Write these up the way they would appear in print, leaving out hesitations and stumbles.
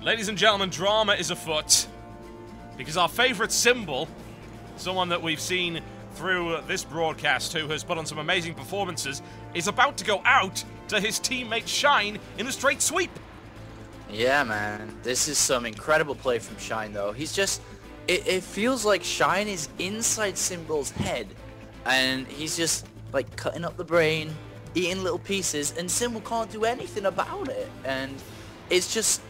Ladies and gentlemen, drama is afoot. Because our favorite Symbol, someone that we've seen through this broadcast who has put on some amazing performances, is about to go out to his teammate Shine in a straight sweep. Yeah, man. This is some incredible play from Shine, though. He's just... It feels like Shine is inside Symbol's head, and he's just, like, cutting up the brain, eating little pieces, and Symbol can't do anything about it. And it's just...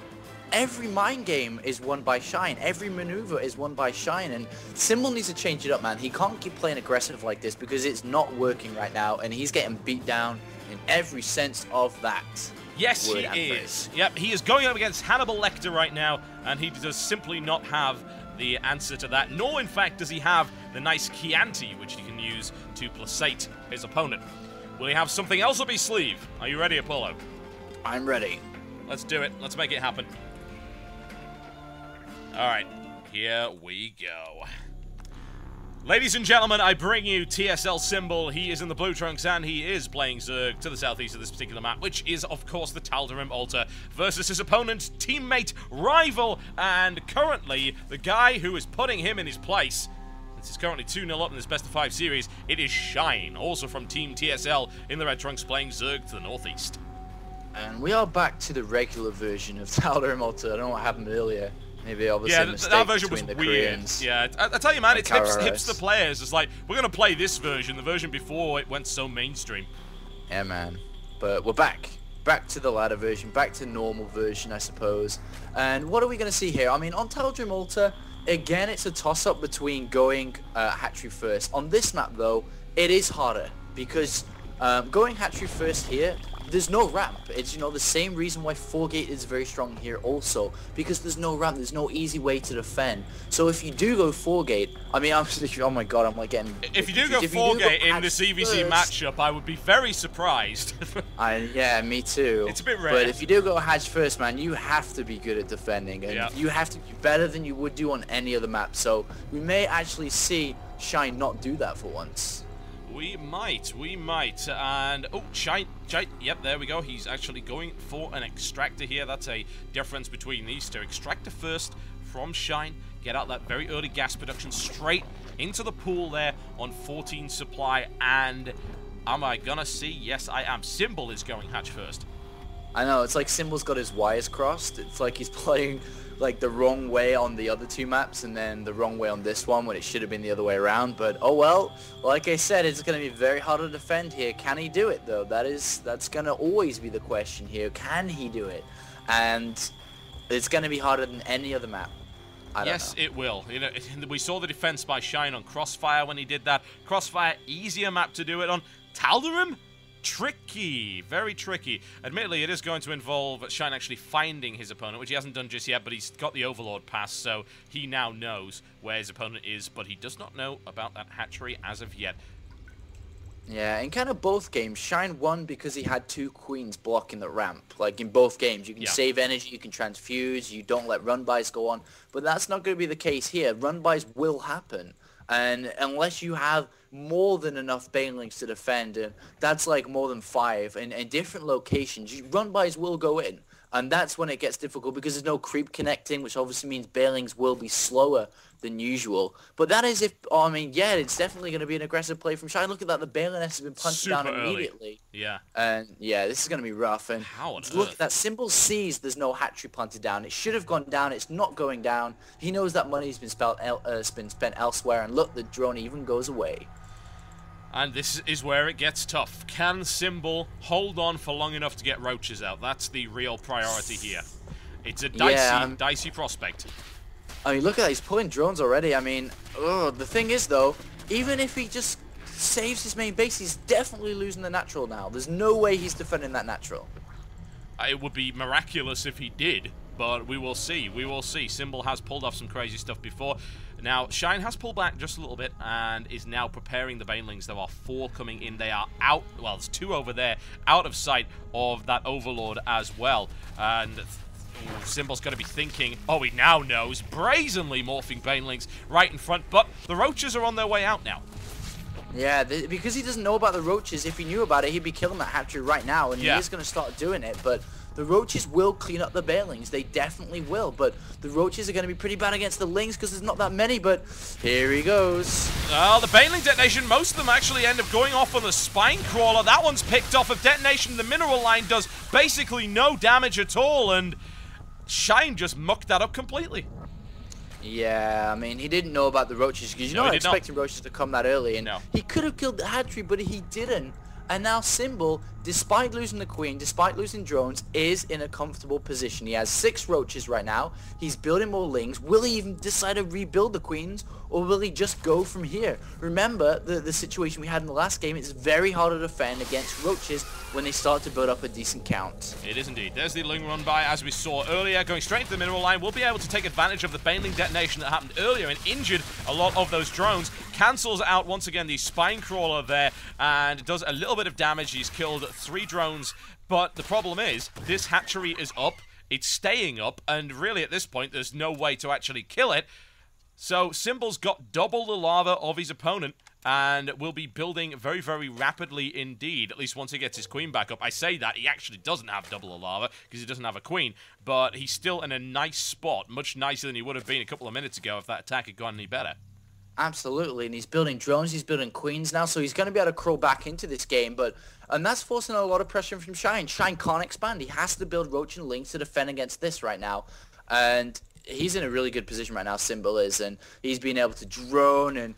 Every mind game is won by Shine. Every maneuver is won by Shine, and Symbol needs to change it up, man. He can't keep playing aggressive like this because it's not working right now, and he's getting beat down in every sense of that. Yes, he is. Yep, he is going up against Hannibal Lecter right now, and he does simply not have the answer to that, nor, in fact, does he have the nice Chianti, which he can use to placate his opponent. Will he have something else up his sleeve? Are you ready, Apollo? I'm ready. Let's do it. Let's make it happen. Alright, here we go. Ladies and gentlemen, I bring you TSL.Symbol. He is in the blue trunks, and he is playing Zerg to the southeast of this particular map, which is, of course, the Tal'Darim Altar, versus his opponent, teammate, rival, and currently the guy who is putting him in his place. This is currently 2-0 up in this best-of-5 series. It is Shine, also from Team TSL, in the red trunks, playing Zerg to the northeast. And we are back to the regular version of Tal'Darim Altar. I don't know what happened earlier. Maybe obviously yeah, that version was weird. Koreans. Yeah, I tell you, man, it's hipster players. It's like, we're going to play this version, the version before it went so mainstream. Yeah, man. But we're back. Back to the ladder version, back to normal version, I suppose. And what are we going to see here? I mean, on Tal'Darim Altar, again, it's a toss-up between going hatchery first. On this map, though, it is harder because going hatchery first here, there's no ramp. It's, you know, the same reason why 4-gate is very strong here also, because there's no ramp, there's no easy way to defend. So if you do go 4-gate, I mean, oh my god, I'm like getting... If you do go 4-gate in the CVC matchup, I would be very surprised. Yeah, me too. It's a bit rare. But if you do go hatch first, man, you have to be good at defending, and you have to be better than you would do on any other map. So we may actually see Shine not do that for once. We might, and, oh, Shine, yep, there we go, he's actually going for an Extractor here. That's a difference between these two. Extractor first from Shine, get out that very early gas production straight into the pool there on 14 supply, and am I gonna see? Yes, I am. Symbol is going hatch first. I know, it's like Symbol's got his wires crossed. It's like he's playing like the wrong way on the other two maps and then the wrong way on this one when it should have been the other way around. But oh well, like I said, it's going to be very hard to defend here. Can he do it though? That's going to always be the question here. Can he do it? And it's going to be harder than any other map. Yes, it will. You know, we saw the defense by Shine on Crossfire when he did that. Crossfire, easier map to do it on. Tal'Darim? Tricky, very tricky. Admittedly, it is going to involve Shine actually finding his opponent, which he hasn't done just yet, but he's got the Overlord pass, so he now knows where his opponent is, but he does not know about that hatchery as of yet. Yeah, in kind of both games, Shine won because he had two queens blocking the ramp. Like in both games, you can save energy, you can transfuse, you don't let run-bys go on, but that's not going to be the case here. Run-bys will happen. And unless you have more than enough banelings to defend, and that's like more than 5, in different locations, run-bys will go in. And that's when it gets difficult because there's no creep connecting, which obviously means banelings will be slower than usual. But that is if, I mean, yeah, it's definitely going to be an aggressive play from Shine. Look at that, the baneling has been punched down immediately. Yeah. And yeah, this is going to be rough. And look, that Symbol sees there's no hatchery planted down. It should have gone down. It's not going down. He knows that money's been spent elsewhere. And look, the drone even goes away. And this is where it gets tough. Can Symbol hold on for long enough to get roaches out? That's the real priority here. It's a dicey prospect. I mean, look at that. He's pulling drones already. I mean, the thing is, though, even if he just saves his main base, he's definitely losing the natural now. There's no way he's defending that natural. It would be miraculous if he did, but we will see. We will see. Symbol has pulled off some crazy stuff before. Now, Shine has pulled back just a little bit and is now preparing the banelings. There are 4 coming in. They are out. Well, there's 2 over there, out of sight of that Overlord as well. And Symbol's going to be thinking, oh, he now knows, brazenly morphing banelings right in front. But the roaches are on their way out now. Yeah, because he doesn't know about the roaches. If he knew about it, he'd be killing that hatchery right now, and he is going to start doing it. But The roaches will clean up the banelings. They definitely will. But the roaches are going to be pretty bad against the lings because there's not that many. But here he goes. Well, the baneling detonation, most of them actually end up going off on the spine crawler. That one's picked off of detonation. The mineral line does basically no damage at all. And Shine just mucked that up completely. Yeah, I mean, he didn't know about the roaches because you're not expecting roaches to come that early. And he could have killed the hatchery, but he didn't. And now Symbol, despite losing the queen, despite losing drones, is in a comfortable position. He has 6 roaches right now. He's building more lings. Will he even decide to rebuild the queens, or will he just go from here? Remember, the situation we had in the last game, it's very hard to defend against roaches when they start to build up a decent count. It is indeed. There's the ling run by, as we saw earlier, going straight into the mineral line. We'll be able to take advantage of the baneling detonation that happened earlier and injured a lot of those drones. Cancels out once again the spine crawler there and does a little bit of damage. He's killed 3 drones, but the problem is this hatchery is up, it's staying up, and really at this point there's no way to actually kill it. So Symbol's got double the lava of his opponent and will be building very, very rapidly indeed, at least once he gets his queen back up. I say that, he actually doesn't have double the lava because he doesn't have a queen, but he's still in a nice spot, much nicer than he would have been a couple of minutes ago if that attack had gone any better. Absolutely, and he's building drones, he's building queens now, so he's going to be able to crawl back into this game, and that's forcing a lot of pressure from Shine. Shine can't expand. He has to build roach and lings to defend against this right now, and he's in a really good position right now, Symbol is, and he's being able to drone, and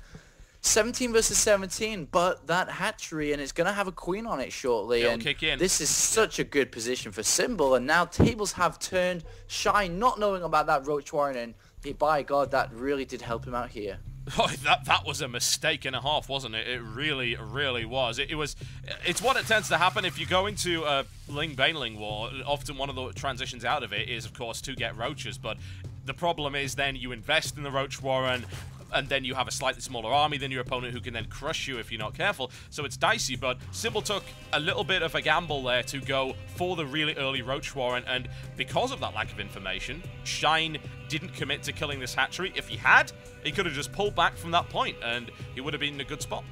17 versus 17, but that hatchery, and it's going to have a queen on it shortly. It'll and kick in. This is such a good position for Symbol, and now tables have turned. Shine not knowing about that roach warren, and by God, that really did help him out here. Oh, that was a mistake and a half, wasn't it? It really, really was. It's what it tends to happen if you go into a ling-baneling war. Often one of the transitions out of it is, of course, to get roaches, but the problem is then you invest in the roach warren, and then you have a slightly smaller army than your opponent who can then crush you if you're not careful. So it's dicey, but Symbol took a little bit of a gamble there to go for the really early roach warren, and because of that lack of information, Shine didn't commit to killing this hatchery. If he had, he could have just pulled back from that point, and he would have been in a good spot.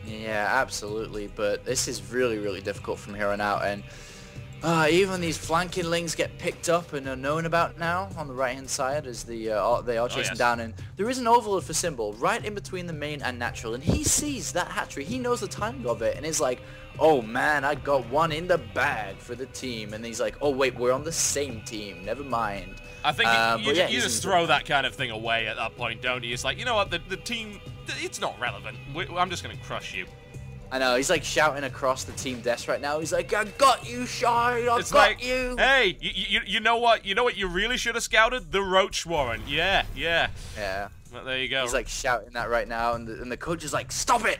Yeah, absolutely, but this is really, really difficult from here on out, and even these flanking lings get picked up and are known about now on the right-hand side as they are chasing down, and there is an overload for Symbol right in between the main and natural, and he sees that hatchery, he knows the timing of it, and is like, oh man, I got one in the bag for the team, and he's like, oh wait, we're on the same team, never mind. I think you just throw that kind of thing away at that point, don't you? It's like, you know what, the team, it's not relevant, I'm just going to crush you. I know, he's like shouting across the team desk right now. He's like, I got you, Shine, I got you. Hey, you know what? You know what you really should have scouted? The roach warren. Yeah. Well, there you go. He's like shouting that right now, and the coach is like, stop it,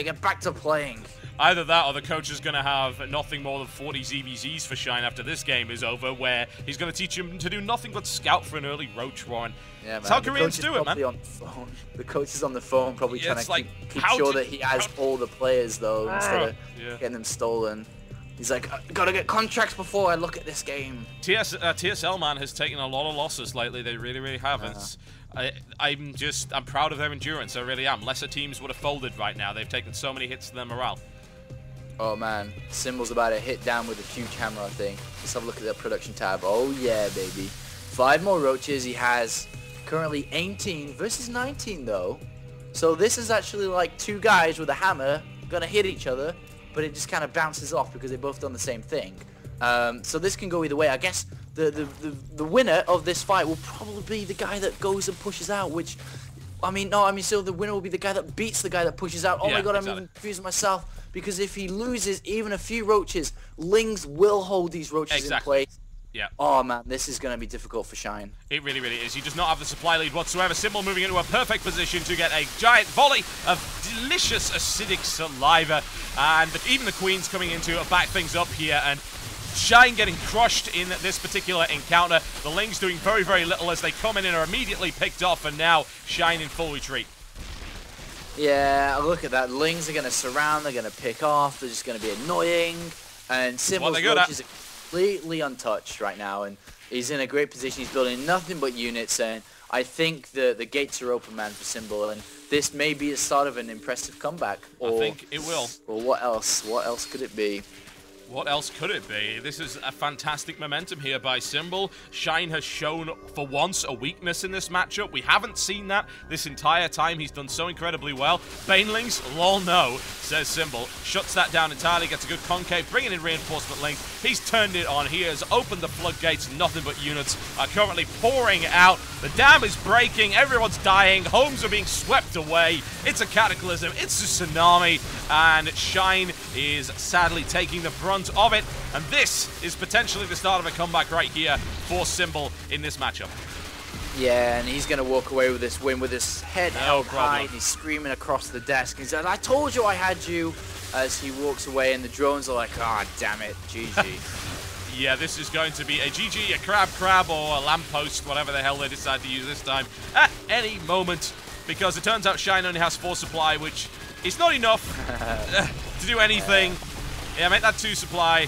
get back to playing. Either that or the coach is going to have nothing more than 40 ZVZs for Shine after this game is over, where he's going to teach him to do nothing but scout for an early roach warren. Yeah, man. That's how Koreans do it, man. On the phone. The coach is on the phone probably trying to keep sure that he has all the players, though, instead of getting them stolen. He's like, gotta get contracts before I look at this game. TSL, man, has taken a lot of losses lately. They really, really have. I'm proud of their endurance. I really am. Lesser teams would have folded right now. They've taken so many hits to their morale. Oh man, Symbol's about to hit down with a huge hammer, I think. Let's have a look at that production tab. Oh yeah, baby. 5 more roaches. He has currently 18 versus 19 though. So this is actually like 2 guys with a hammer gonna hit each other, but it just kind of bounces off because they've both done the same thing. So this can go either way. I guess the winner of this fight will probably be the guy that goes and pushes out, which, so the winner will be the guy that beats the guy that pushes out. Oh my god, I'm even confusing myself. Because if he loses even a few roaches, lings will hold these roaches in place. Yeah. Oh man, this is going to be difficult for Shine. It really, really is. He does not have the supply lead whatsoever. Symbol moving into a perfect position to get a giant volley of delicious acidic saliva. And even the Queen's coming in to back things up here. And Shine getting crushed in this particular encounter. The lings doing very, very little as they come in and are immediately picked off. And now Shine in full retreat. Yeah, look at that. Lings are going to surround, they're going to pick off, they're just going to be annoying. And Symbol's roaches are completely untouched right now, and he's in a great position. He's building nothing but units, and I think the gates are open, man, for Symbol, and this may be the start of an impressive comeback. I think it will. Or what else? What else could it be? What else could it be? This is a fantastic momentum here by Symbol. Shine has shown, for once, a weakness in this matchup. We haven't seen that this entire time. He's done so incredibly well. Banelings, lol no, says Symbol. Shuts that down entirely, gets a good concave, bringing in reinforcement links. He's turned it on. He has opened the floodgates. Nothing but units are currently pouring out. The dam is breaking. Everyone's dying. Homes are being swept away. It's a cataclysm. It's a tsunami. And Shine is sadly taking the brunt of it, and this is potentially the start of a comeback right here for Symbol in this matchup. Yeah, and he's going to walk away with this win with his head held high, and he's screaming across the desk. He says, "I told you I had you," as he walks away, and the drones are like, "Ah, damn it, GG." Yeah, this is going to be a GG, a crab, or a lamppost, whatever the hell they decide to use this time, at any moment, because it turns out Shine only has 4 supply, which is not enough to do anything. Yeah, make that 2 supply.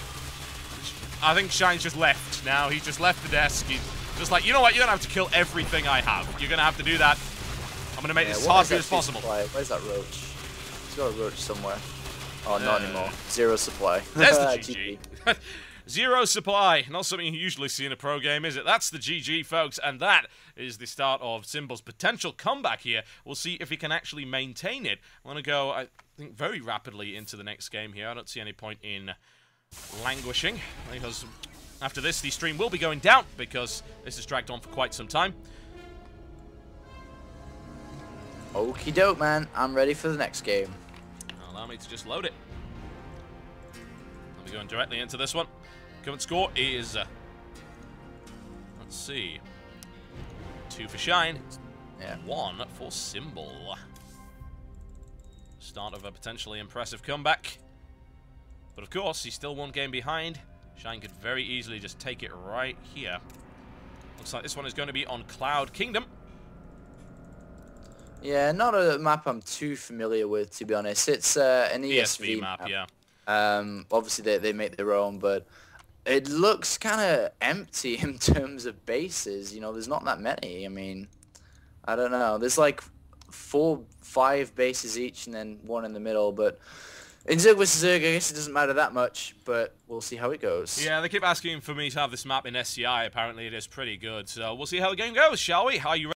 I think Shine's just left now. He's just left the desk. He's just like, you know what? You're going to have to kill everything I have. You're going to have to do that. I'm going to make this as hard for you as possible. Where's that roach? He's got a roach somewhere. Oh, not anymore. 0 supply. There's the GG. 0 supply. Not something you usually see in a pro game, is it? That's the GG, folks. And that is the start of Symbol's potential comeback here. We'll see if he can actually maintain it. I'm going to go, I think, very rapidly into the next game here. I don't see any point in languishing, because after this, the stream will be going down, because this has dragged on for quite some time. Okie doke, man. I'm ready for the next game. Allow me to just load it. I'll be going directly into this one. Current score is, let's see, 2 for Shine, yeah, 1 for Symbol. Start of a potentially impressive comeback. But of course, he's still 1 game behind. Shine could very easily just take it right here. Looks like this one is going to be on Cloud Kingdom. Yeah, not a map I'm too familiar with, to be honest. It's an ESV map, yeah. Obviously, they make their own, but it looks kind of empty in terms of bases. You know, there's not that many. I mean, I don't know. There's like 4, 5 bases each, and then 1 in the middle, but in Zerg vs Zerg, I guess it doesn't matter that much, but we'll see how it goes. Yeah, they keep asking for me to have this map in SCI. Apparently, it is pretty good, so we'll see how the game goes, shall we? Are you ready?